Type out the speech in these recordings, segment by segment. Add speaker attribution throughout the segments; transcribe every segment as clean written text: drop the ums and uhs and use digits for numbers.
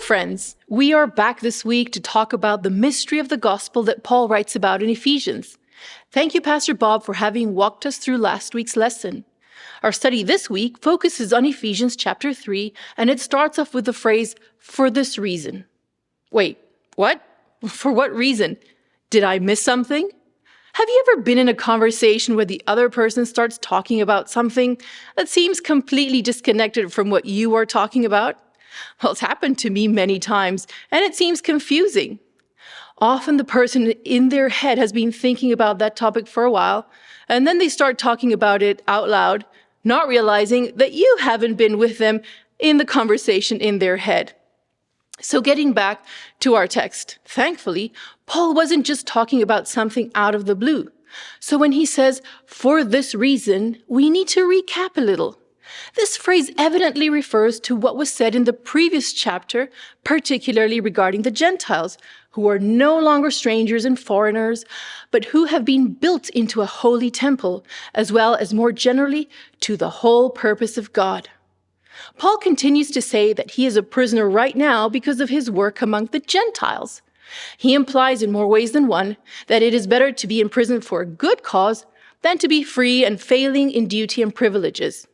Speaker 1: friends. We are back this week to talk about the mystery of the gospel that Paul writes about in Ephesians. Thank you, Pastor Bob, for having walked us through last week's lesson. Our study this week focuses on Ephesians chapter 3, and it starts off with the phrase, "for this reason." Wait, what? For what reason? Did I miss something? Have you ever been in a conversation where the other person starts talking about something that seems completely disconnected from what you are talking about? Well, it's happened to me many times, and it seems confusing. Often the person in their head has been thinking about that topic for a while, and then they start talking about it out loud, not realizing that you haven't been with them in the conversation in their head. So getting back to our text, thankfully, Paul wasn't just talking about something out of the blue. So when he says, "for this reason," we need to recap a little. This phrase evidently refers to what was said in the previous chapter, particularly regarding the Gentiles, who are no longer strangers and foreigners, but who have been built into a holy temple, as well as more generally to the whole purpose of God. Paul continues to say that he is a prisoner right now because of his work among the Gentiles. He implies in more ways than one that it is better to be imprisoned for a good cause than to be free and failing in duty and privileges.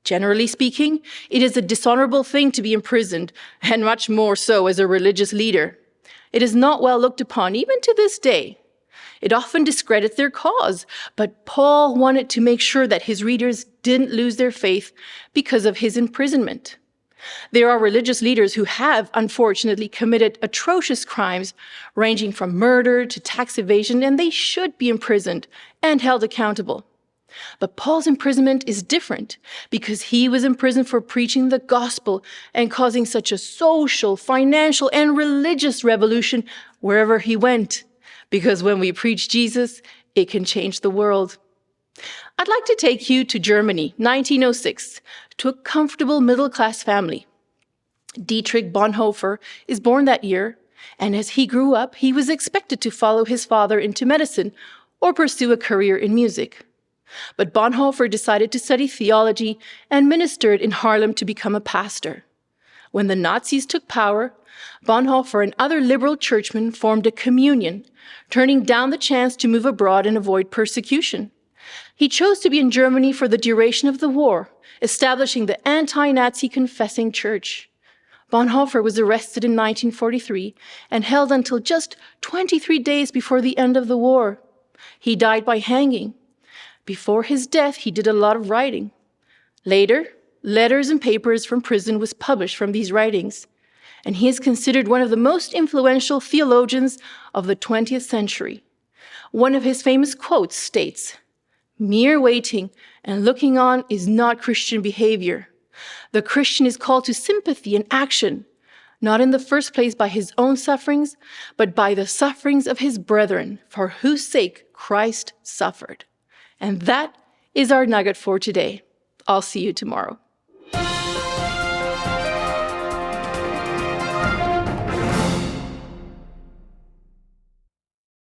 Speaker 1: Generally speaking, it is a dishonorable thing to be imprisoned, and much more so as a religious leader. It is not well looked upon even to this day. It often discredits their cause, but Paul wanted to make sure that his readers didn't lose their faith because of his imprisonment. There are religious leaders who have, unfortunately, committed atrocious crimes ranging from murder to tax evasion, and they should be imprisoned and held accountable. But Paul's imprisonment is different because he was imprisoned for preaching the gospel and causing such a social, financial, and religious revolution wherever he went. Because when we preach Jesus, it can change the world. I'd like to take you to Germany, 1906, to a comfortable middle-class family. Dietrich Bonhoeffer is born that year, and as he grew up, he was expected to follow his father into medicine or pursue a career in music. But Bonhoeffer decided to study theology and ministered in Haarlem to become a pastor. When the Nazis took power, Bonhoeffer and other liberal churchmen formed a communion, turning down the chance to move abroad and avoid persecution. He chose to be in Germany for the duration of the war, establishing the anti-Nazi confessing church. Bonhoeffer was arrested in 1943 and held until just 23 days before the end of the war. He died by hanging. Before his death, he did a lot of writing. Later, letters and papers from prison was published from these writings, and he is considered one of the most influential theologians of the 20th century. One of his famous quotes states, "Mere waiting and looking on is not Christian behavior. The Christian is called to sympathy and action, not in the first place by his own sufferings, but by the sufferings of his brethren, for whose sake Christ suffered." And that is our nugget for today. I'll see you tomorrow.